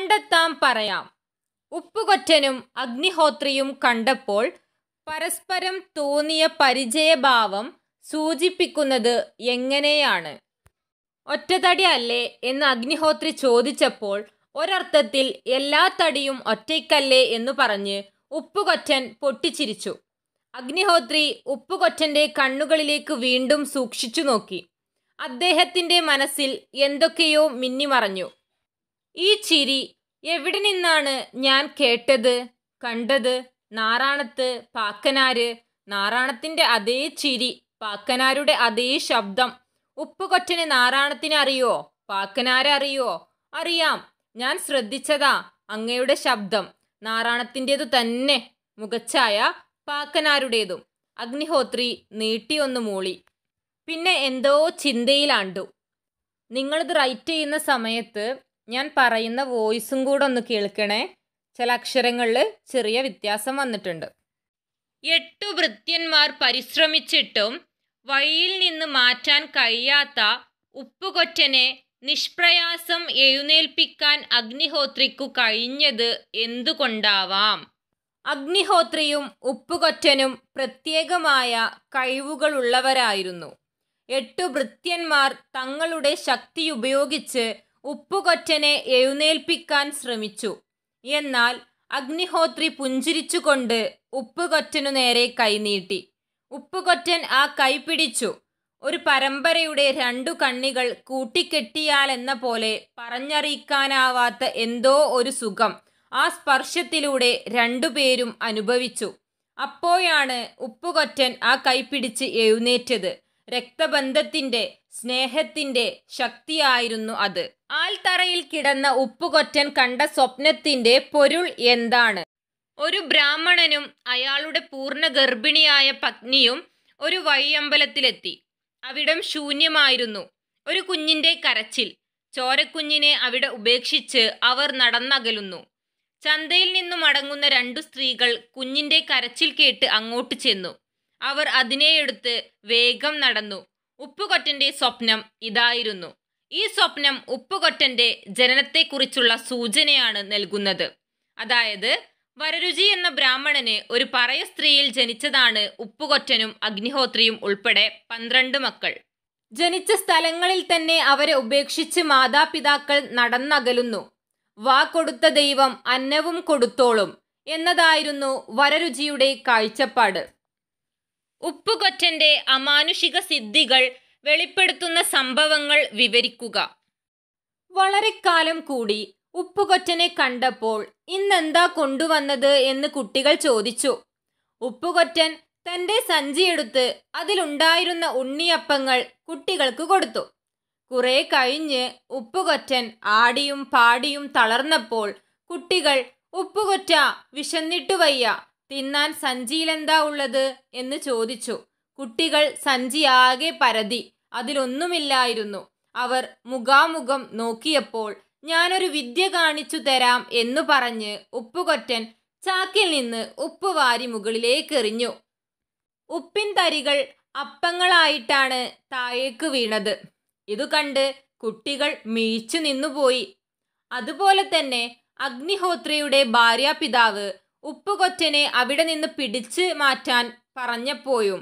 കണ്ടെത്താം പറയാം. ഉപ്പുകൊറ്റനും അഗ്നിഹോത്രിയും കണ്ടപ്പോൾ പരസ്പരം തോന്നിയ പരിചയഭാവം സൂചിപ്പിക്കുന്നത് എങ്ങനെയാണ്? ഒറ്റത്തടി അല്ലേ എന്ന് അഗ്നിഹോത്രി ചോദിച്ചപ്പോൾ ഒരർത്ഥത്തിൽ എല്ലാ തടിയും ഒറ്റയ്ക്കല്ലേ എന്നു പറഞ്ഞ് ഉപ്പുകൊറ്റൻ പൊട്ടിച്ചിരിച്ചു. അഗ്നിഹോത്രി ഉപ്പുകൊറ്റന്റെ കണ്ണുകളിലേക്ക് വീണ്ടും സൂക്ഷിച്ചു നോക്കി. അദ്ദേഹത്തിന്റെ മനസ്സിൽ എന്തൊക്കെയോ മിന്നിമറഞ്ഞു. ഈ ചിരി എവിടെ നിന്നാണ് ഞാൻ കേട്ടത്, കണ്ടത്? നാറാണത്ത്, പാക്കനാര്. നാറാണത്തിന്റെ അതേ ചിരി, പാക്കനാരുടെ അതേ ശബ്ദം. ഉപ്പുകൊറ്റന് നാറാണത്തിനെ അറിയോ? പാക്കനാരെ അറിയോ? അറിയാം, ഞാൻ ശ്രദ്ധിച്ചതാ. അങ്ങയുടെ ശബ്ദം നാറാണത്തിൻ്റെതു തന്നെ, മുഖച്ഛായ പാക്കനാരുടേതും. അഗ്നിഹോത്രി നീട്ടിയൊന്നു മൂളി. പിന്നെ എന്തോ ചിന്തയിലാണ്ടു. നിങ്ങളിത് റൈറ്റ് ചെയ്യുന്ന സമയത്ത് ഞാൻ പറയുന്ന വോയിസും കൂടെ ഒന്ന് കേൾക്കണേ. ചില അക്ഷരങ്ങളിൽ ചെറിയ വ്യത്യാസം വന്നിട്ടുണ്ട്. 8 ഭൃത്യന്മാർ പരിശ്രമിച്ചിട്ടും വഴിയിൽ നിന്ന് മാറ്റാൻ കഴിയാത്ത ഉപ്പുകൊറ്റനെ നിഷ്പ്രയാസം എഴുന്നേൽപ്പിക്കാൻ അഗ്നിഹോത്രിക്കു കഴിഞ്ഞത് എന്തുകൊണ്ടാവാം? അഗ്നിഹോത്രിയും ഉപ്പുകൊറ്റനും പ്രത്യേകമായ കഴിവുകളുള്ളവരായിരുന്നു. 8 ഭൃത്യന്മാർ തങ്ങളുടെ ശക്തിയുപയോഗിച്ച് ഉപ്പുകൊറ്റനെ എഴുന്നേൽപ്പിക്കാൻ ശ്രമിച്ചു. എന്നാൽ അഗ്നിഹോത്രി പുഞ്ചിരിച്ചുകൊണ്ട് ഉപ്പുകൊറ്റനു നേരെ കൈനീട്ടി. ഉപ്പുകൊറ്റൻ ആ കൈ പിടിച്ചു. ഒരു പരമ്പരയുടെ 2 കണ്ണികൾ കൂട്ടിക്കെട്ടിയാലെന്ന പോലെ പറഞ്ഞറിയിക്കാനാവാത്ത എന്തോ ഒരു സുഖം ആ സ്പർശത്തിലൂടെ 2 പേരും അനുഭവിച്ചു. അപ്പോഴാണ് ഉപ്പുകൊറ്റൻ ആ കൈ പിടിച്ച് എഴുന്നേറ്റത്. രക്തബന്ധത്തിന്റെ, സ്നേഹത്തിന്റെ ശക്തിയായിരുന്നു അത്. ആൽത്തറയിൽ കിടന്ന ഉപ്പുകൊറ്റൻ കണ്ട സ്വപ്നത്തിന്റെ പൊരുൾ എന്താണ്? ഒരു ബ്രാഹ്മണനും അയാളുടെ പൂർണ്ണ ഗർഭിണിയായ പത്നിയും ഒരു വഴിയമ്പലത്തിലെത്തി. അവിടം ശൂന്യമായിരുന്നു. ഒരു കുഞ്ഞിന്റെ കരച്ചിൽ. ചോരക്കുഞ്ഞിനെ അവിടെ ഉപേക്ഷിച്ച് അവർ നടന്നകലുന്നു. ചന്തയിൽ നിന്നു മടങ്ങുന്ന 2 സ്ത്രീകൾ കുഞ്ഞിന്റെ കരച്ചിൽ കേട്ട് അങ്ങോട്ട് ചെന്നു. അവർ അതിനെയെടുത്ത് വേഗം നടന്നു. ഉപ്പുകൊറ്റന്റെ സ്വപ്നം ഇതായിരുന്നു. ഈ സ്വപ്നം ഉപ്പുകൊറ്റന്റെ ജനനത്തെക്കുറിച്ചുള്ള സൂചനയാണ് നൽകുന്നത്. അതായത് വരരുചി എന്ന ബ്രാഹ്മണന് ഒരു പറയ സ്ത്രീയിൽ ജനിച്ചതാണ് ഉപ്പുകൊറ്റനും അഗ്നിഹോത്രിയും ഉൾപ്പെടെ 12 മക്കൾ. ജനിച്ച സ്ഥലങ്ങളിൽ തന്നെ അവരെ ഉപേക്ഷിച്ച് മാതാപിതാക്കൾ നടന്നകലുന്നു. വാ കൊടുത്ത ദൈവം അന്നവും കൊടുത്തോളും എന്നതായിരുന്നു വരരുചിയുടെ കാഴ്ചപ്പാട്. ഉപ്പുകൊറ്റന്റെ അമാനുഷിക സിദ്ധികൾ വെളിപ്പെടുത്തുന്ന സംഭവങ്ങൾ വിവരിക്കുക. വളരെക്കാലം കൂടി ഉപ്പുകൊറ്റനെ കണ്ടപ്പോൾ ഇന്നെന്താ കൊണ്ടുവന്നത് എന്ന് കുട്ടികൾ ചോദിച്ചു. ഉപ്പുകൊറ്റൻ തന്റെ സഞ്ചിയെടുത്ത് അതിലുണ്ടായിരുന്ന ഉണ്ണിയപ്പങ്ങൾ കുട്ടികൾക്ക് കൊടുത്തു. കുറെ കഴിഞ്ഞ് ഉപ്പുകൊറ്റൻ ആടിയും പാടിയും തളർന്നപ്പോൾ കുട്ടികൾ, ഉപ്പുകൊറ്റ, വിശന്നിട്ടു വയ്യ, തിന്നാൻ സഞ്ചിയിലെന്താ ഉള്ളത് എന്ന് ചോദിച്ചു. കുട്ടികൾ സഞ്ചിയാകെ പരതി. അതിലൊന്നുമില്ലായിരുന്നു. അവർ മുഖാമുഖം നോക്കിയപ്പോൾ ഞാനൊരു വിദ്യ കാണിച്ചു തരാം എന്നു പറഞ്ഞ് ഉപ്പുകൊറ്റൻ ചാക്കിൽ നിന്ന് ഉപ്പ് വാരി മുകളിലേക്കെറിഞ്ഞു. ഉപ്പിൻ തരികൾ അപ്പങ്ങളായിട്ടാണ് താഴേക്ക് വീണത്. ഇതു കണ്ട് കുട്ടികൾ മിഴിച്ചു നിന്നുപോയി. അതുപോലെ തന്നെ അഗ്നിഹോത്രിയുടെ ഭാര്യാപിതാവ് ഉപ്പുകൊറ്റനെ അവിടെ നിന്ന് പിടിച്ച് മാറ്റാൻ പറഞ്ഞപ്പോഴും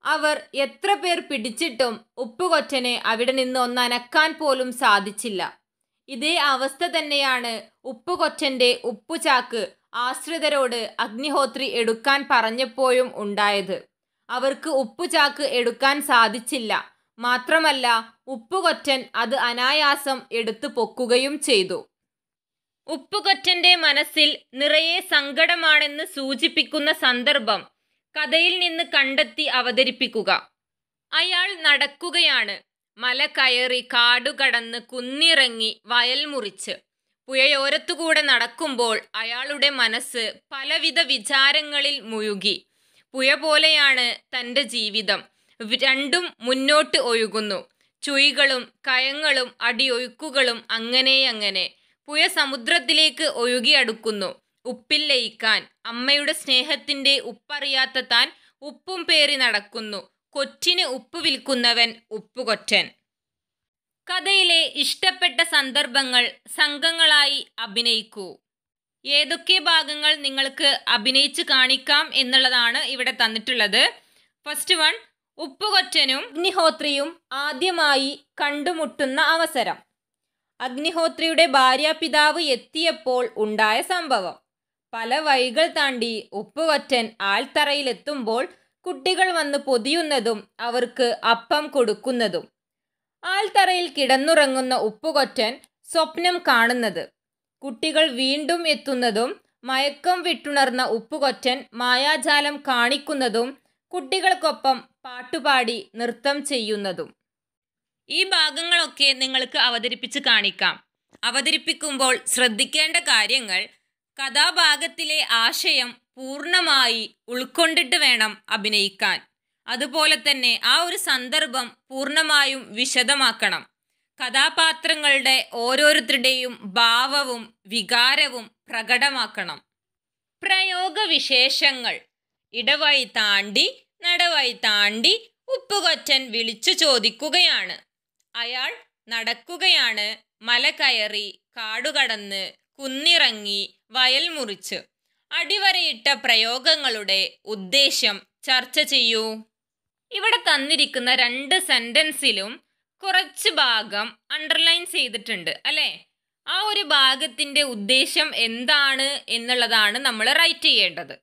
അവർ എത്ര പേർ പിടിച്ചിട്ടും ഉപ്പുകൊറ്റനെ അവിടെ നിന്ന് ഒന്നനക്കാൻ പോലും സാധിച്ചില്ല. ഇതേ അവസ്ഥ തന്നെയാണ് ഉപ്പുകൊറ്റന്റെ ഉപ്പുചാക്ക് ആശ്രിതരോട് അഗ്നിഹോത്രി എടുക്കാൻ പറഞ്ഞപ്പോഴും ഉണ്ടായത്. അവർക്ക് ഉപ്പുചാക്ക് എടുക്കാൻ സാധിച്ചില്ല. മാത്രമല്ല ഉപ്പുകൊറ്റൻ അത് അനായാസം എടുത്തു പൊക്കുകയും ചെയ്തു. ഉപ്പുകൊറ്റന്റെ മനസ്സിൽ നിറയെ സങ്കടമാണെന്ന് സൂചിപ്പിക്കുന്ന സന്ദർഭം കഥയിൽ നിന്ന് കണ്ടെത്തി അവതരിപ്പിക്കുക. അയാൾ നടക്കുകയാണ്. മല കയറി, കാടുകടന്ന്, കുന്നിറങ്ങി, വയൽ മുറിച്ച് പുഴയോരത്തുകൂടെ നടക്കുമ്പോൾ അയാളുടെ മനസ്സ് പലവിധ വിചാരങ്ങളിൽ മുഴുകി. പുഴ പോലെയാണ് തൻ്റെ ജീവിതം. രണ്ടും മുന്നോട്ട് ഒഴുകുന്നു. ചുഴികളും കയങ്ങളും അടിയൊഴുക്കുകളും അങ്ങനെ. പുഴ സമുദ്രത്തിലേക്ക് ഒഴുകിയടുക്കുന്നു. ഉപ്പിൽ ലയിക്കാൻ. അമ്മയുടെ സ്നേഹത്തിന്റെ ഉപ്പറിയാത്ത താൻ ഉപ്പും പേറി നടക്കുന്നു. കൊറ്റിന് ഉപ്പ് വിൽക്കുന്നവൻ ഉപ്പുകൊറ്റൻ. കഥയിലെ ഇഷ്ടപ്പെട്ട സന്ദർഭങ്ങൾ സംഘങ്ങളായി അഭിനയിക്കൂ. ഏതൊക്കെ ഭാഗങ്ങൾ നിങ്ങൾക്ക് അഭിനയിച്ച് കാണിക്കാം എന്നുള്ളതാണ് ഇവിടെ തന്നിട്ടുള്ളത്. ഫസ്റ്റ് വൺ, ഉപ്പുകൊറ്റനും അഗ്നിഹോത്രിയും ആദ്യമായി കണ്ടുമുട്ടുന്ന അവസരം. അഗ്നിഹോത്രിയുടെ ഭാര്യാപിതാവ് എത്തിയപ്പോൾ ഉണ്ടായ സംഭവം. പല വഴികൾ താണ്ടി ഉപ്പുകൊറ്റൻ ആൽത്തറയിലെത്തുമ്പോൾ കുട്ടികൾ വന്ന് പൊതിയുന്നതും അവർക്ക് അപ്പം കൊടുക്കുന്നതും. ആൽത്തറയിൽ കിടന്നുറങ്ങുന്ന ഉപ്പുകൊറ്റൻ സ്വപ്നം കാണുന്നത്. കുട്ടികൾ വീണ്ടും എത്തുന്നതും മയക്കം വിട്ടുണർന്ന ഉപ്പുകൊറ്റൻ മായാജാലം കാണിക്കുന്നതും കുട്ടികൾക്കൊപ്പം പാട്ടുപാടി നൃത്തം ചെയ്യുന്നതും. ഈ ഭാഗങ്ങളൊക്കെ നിങ്ങൾക്ക് അവതരിപ്പിച്ച് കാണിക്കാം. അവതരിപ്പിക്കുമ്പോൾ ശ്രദ്ധിക്കേണ്ട കാര്യങ്ങൾ: കഥാഭാഗത്തിലെ ആശയം പൂർണ്ണമായി ഉൾക്കൊണ്ടിട്ട് വേണം അഭിനയിക്കാൻ. അതുപോലെ തന്നെ ആ ഒരു സന്ദർഭം പൂർണ്ണമായും വിശദമാക്കണം. കഥാപാത്രങ്ങളുടെ ഓരോരുത്തരുടെയും ഭാവവും വികാരവും പ്രകടമാക്കണം. പ്രയോഗവിശേഷങ്ങൾ: ഇടവഴി താണ്ടി നടവഴി താണ്ടി ഉപ്പുകൊറ്റൻ വിളിച്ചു ചോദിക്കുകയാണ്. അയാൾ നടക്കുകയാണ്. മല കയറി, കാടുകടന്ന്, കുന്നിറങ്ങി, വയൽ മുറിച്ച്. അടിവരയിട്ട പ്രയോഗങ്ങളുടെ ഉദ്ദേശ്യം ചർച്ച ചെയ്യൂ. ഇവിടെ തന്നിരിക്കുന്ന 2 സെന്റൻസിലും കുറച്ച് ഭാഗം അണ്ടർലൈൻ ചെയ്തിട്ടുണ്ട് അല്ലേ? ആ ഒരു ഭാഗത്തിൻ്റെ ഉദ്ദേശം എന്താണ് എന്നുള്ളതാണ് നമ്മൾ റൈറ്റ് ചെയ്യേണ്ടത്.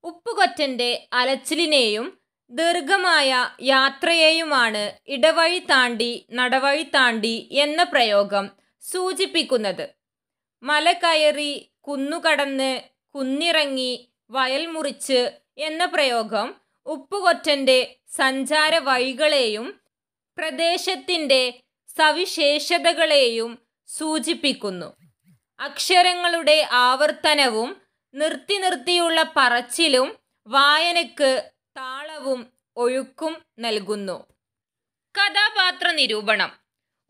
ഉപ്പുകൊറ്റൻ്റെ അലച്ചിലിനെയും ദീർഘമായ യാത്രയെയുമാണ് ഇടവഴി താണ്ടി നടവഴി താണ്ടി എന്ന പ്രയോഗം സൂചിപ്പിക്കുന്നത്. മല കയറി, കുന്നുകടന്ന്, കുന്നിറങ്ങി, വയൽ മുറിച്ച് എന്ന പ്രയോഗം ഉപ്പുകൊറ്റൻ്റെ സഞ്ചാര വഴികളെയും പ്രദേശത്തിൻ്റെ സവിശേഷതകളെയും സൂചിപ്പിക്കുന്നു. അക്ഷരങ്ങളുടെ ആവർത്തനവും നിർത്തിയുള്ള പറച്ചിലും വായനയ്ക്ക് താളവും ഒഴുക്കും നൽകുന്നു. കഥാപാത്ര നിരൂപണം: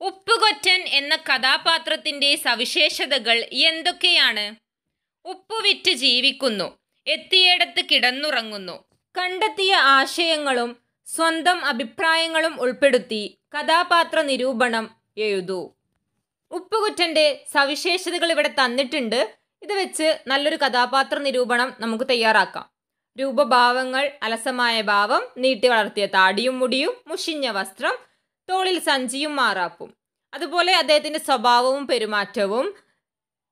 ഉപ്പുകൊറ്റൻ എന്ന കഥാപാത്രത്തിൻ്റെ സവിശേഷതകൾ എന്തൊക്കെയാണ്? ഉപ്പുവിറ്റ് ജീവിക്കുന്നു, എത്തിയിടത്ത് കിടന്നുറങ്ങുന്നു. കണ്ടെത്തിയ ആശയങ്ങളും സ്വന്തം അഭിപ്രായങ്ങളും ഉൾപ്പെടുത്തി കഥാപാത്ര നിരൂപണം എഴുതൂ. ഉപ്പുകൊറ്റൻ്റെ സവിശേഷതകൾ ഇവിടെ തന്നിട്ടുണ്ട്. ഇത് വെച്ച് നല്ലൊരു കഥാപാത്ര നിരൂപണം നമുക്ക് തയ്യാറാക്കാം. രൂപഭാവങ്ങൾ: അലസമായ ഭാവം, നീട്ടി വളർത്തിയ താടിയും മുടിയും, മുഷിഞ്ഞ വസ്ത്രം, തോളിൽ സഞ്ചിയും മാറാപ്പും. അതുപോലെ അദ്ദേഹത്തിൻ്റെ സ്വഭാവവും പെരുമാറ്റവും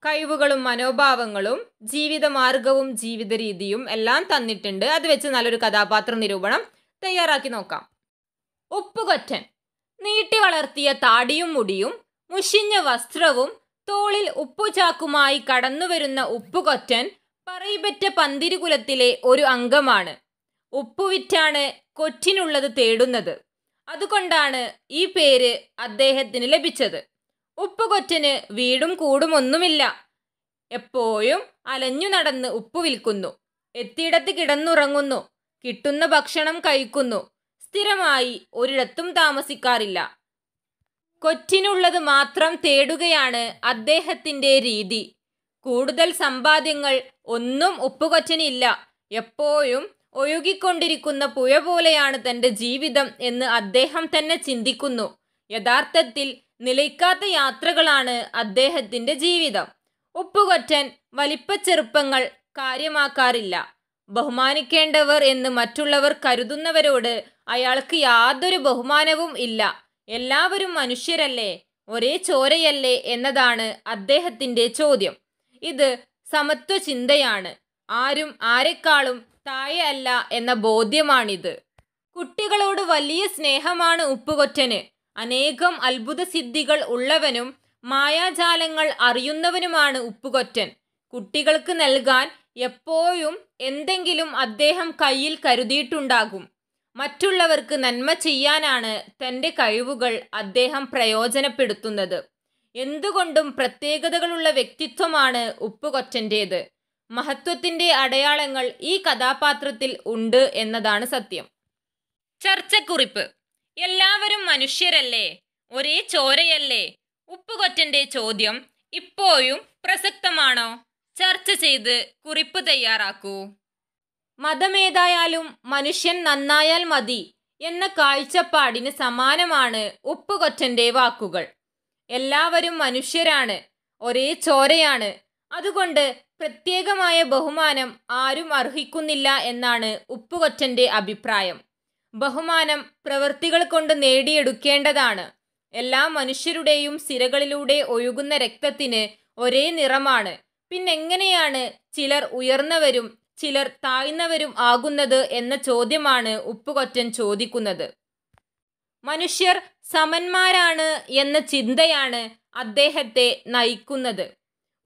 കഴിവുകളും മനോഭാവങ്ങളും ജീവിതമാർഗവും ജീവിത രീതിയും എല്ലാം തന്നിട്ടുണ്ട്. അത് വെച്ച് നല്ലൊരു കഥാപാത്ര നിരൂപണം തയ്യാറാക്കി നോക്കാം. ഉപ്പുകൊറ്റൻ: നീട്ടി വളർത്തിയ താടിയും മുടിയും, മുഷിഞ്ഞ വസ്ത്രവും, തോളിൽ ഉപ്പുചാക്കുമായി കടന്നുവരുന്ന ഉപ്പുകൊറ്റൻ പറയിപെറ്റ പന്തിരുകുലത്തിലെ ഒരു അംഗമാണ്. ഉപ്പുവിറ്റാണ് കൊറ്റിനുള്ളത് തേടുന്നത്. അതുകൊണ്ടാണ് ഈ പേര് അദ്ദേഹത്തിന് ലഭിച്ചത്. ഉപ്പുകൊറ്റന് വീടും കൂടും ഒന്നുമില്ല. എപ്പോഴും അലഞ്ഞു നടന്ന് ഉപ്പു വിൽക്കുന്നു. എത്തിയിടത്ത് കിടന്നുറങ്ങുന്നു. കിട്ടുന്ന ഭക്ഷണം കഴിക്കുന്നു. സ്ഥിരമായി ഒരിടത്തും താമസിക്കാറില്ല. കൊറ്റിനുള്ളത് മാത്രം തേടുകയാണ് അദ്ദേഹത്തിൻ്റെ രീതി. കൂടുതൽ സമ്പാദ്യങ്ങൾ ഒന്നും ഉപ്പുകൊറ്റനില്ല. എപ്പോഴും ഒഴുകിക്കൊണ്ടിരിക്കുന്ന പുഴ പോലെയാണ് തൻ്റെ ജീവിതം എന്ന് അദ്ദേഹം തന്നെ ചിന്തിക്കുന്നു. യഥാർത്ഥത്തിൽ നിലയ്ക്കാത്ത യാത്രകളാണ് അദ്ദേഹത്തിൻ്റെ ജീവിതം. ഉപ്പുകൊറ്റൻ വലിപ്പച്ചെറുപ്പങ്ങൾ കാര്യമാക്കാറില്ല. ബഹുമാനിക്കേണ്ടവർ എന്ന് മറ്റുള്ളവർ കരുതുന്നവരോട് അയാൾക്ക് യാതൊരു ബഹുമാനവും ഇല്ല. എല്ലാവരും മനുഷ്യരല്ലേ, ഒരേ ചോരയല്ലേ എന്നതാണ് അദ്ദേഹത്തിൻ്റെ ചോദ്യം. ഇത് സമത്വ ചിന്തയാണ്. ആരും ആരെക്കാളും താഴെ അല്ല എന്ന ബോധ്യമാണിത്. കുട്ടികളോട് വലിയ സ്നേഹമാണ് ഉപ്പുകൊറ്റന്. അനേകം അത്ഭുത സിദ്ധികൾ ഉള്ളവനും മായാജാലങ്ങൾ അറിയുന്നവനുമാണ് ഉപ്പുകൊറ്റൻ. കുട്ടികൾക്ക് നൽകാൻ എപ്പോഴും എന്തെങ്കിലും അദ്ദേഹം കയ്യിൽ കരുതിയിട്ടുണ്ടാകും. മറ്റുള്ളവർക്ക് നന്മ ചെയ്യാനാണ് തൻ്റെ കഴിവുകൾ അദ്ദേഹം പ്രയോജനപ്പെടുത്തുന്നത്. എന്തുകൊണ്ടും പ്രത്യേകതകളുള്ള വ്യക്തിത്വമാണ് ഉപ്പുകൊറ്റൻ്റേത്. മഹത്വത്തിൻ്റെ അടയാളങ്ങൾ ഈ കഥാപാത്രത്തിൽ ഉണ്ട് എന്നതാണ് സത്യം. ചർച്ചക്കുറിപ്പ്: എല്ലാവരും മനുഷ്യരല്ലേ, ഒരേ ചോരയല്ലേ? ഉപ്പുകൊറ്റൻ്റെ ചോദ്യം ഇപ്പോഴും പ്രസക്തമാണോ? ചർച്ച ചെയ്ത് കുറിപ്പ് തയ്യാറാക്കൂ. മതമേതായാലും മനുഷ്യൻ നന്നായാൽ മതി എന്ന കാഴ്ചപ്പാടിന് സമാനമാണ് ഉപ്പുകൊറ്റൻ്റെ വാക്കുകൾ. എല്ലാവരും മനുഷ്യരാണ്, ഒരേ ചോരയാണ്, അതുകൊണ്ട് പ്രത്യേകമായ ബഹുമാനം ആരും അർഹിക്കുന്നില്ല എന്നാണ് ഉപ്പുകൊറ്റൻ്റെ അഭിപ്രായം. ബഹുമാനം പ്രവൃത്തികൾ കൊണ്ട് നേടിയെടുക്കേണ്ടതാണ്. എല്ലാ മനുഷ്യരുടെയും സിരകളിലൂടെ ഒഴുകുന്ന രക്തത്തിന് ഒരേ നിറമാണ്. പിന്നെങ്ങനെയാണ് ചിലർ ഉയർന്നവരും ചിലർ താഴ്ന്നവരും ആകുന്നത് എന്ന ചോദ്യമാണ് ഉപ്പുകൊറ്റൻ ചോദിക്കുന്നത്. മനുഷ്യർ സമന്മാരാണ് എന്ന ചിന്തയാണ് അദ്ദേഹത്തെ നയിക്കുന്നത്.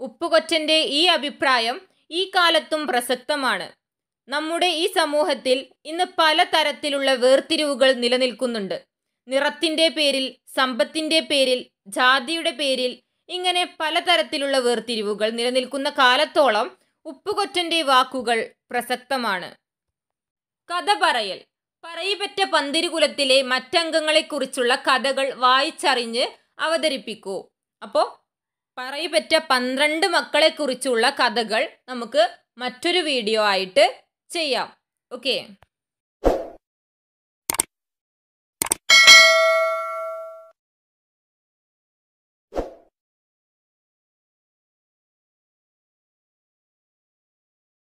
ഉപ്പുകൊറ്റൻ്റെ ഈ അഭിപ്രായം ഈ കാലത്തും പ്രസക്തമാണ്. നമ്മുടെ ഈ സമൂഹത്തിൽ ഇന്ന് പലതരത്തിലുള്ള വേർതിരിവുകൾ നിലനിൽക്കുന്നുണ്ട്. നിറത്തിൻ്റെ പേരിൽ, സമ്പത്തിൻ്റെ പേരിൽ, ജാതിയുടെ പേരിൽ, ഇങ്ങനെ പലതരത്തിലുള്ള വേർതിരിവുകൾ നിലനിൽക്കുന്ന കാലത്തോളം ഉപ്പുകൊറ്റൻ്റെ വാക്കുകൾ പ്രസക്തമാണ്. കഥ പറയൽ. പറയിപെറ്റ പന്തിരുകുലത്തിലെ മറ്റംഗങ്ങളെക്കുറിച്ചുള്ള കഥകൾ വായിച്ചറിഞ്ഞ് അവതരിപ്പിക്കൂ. അപ്പോൾ പറയിപെറ്റ 12 മക്കളെക്കുറിച്ചുള്ള കഥകൾ നമുക്ക് മറ്റൊരു വീഡിയോ ആയിട്ട് ചെയ്യാം. ഓക്കെ.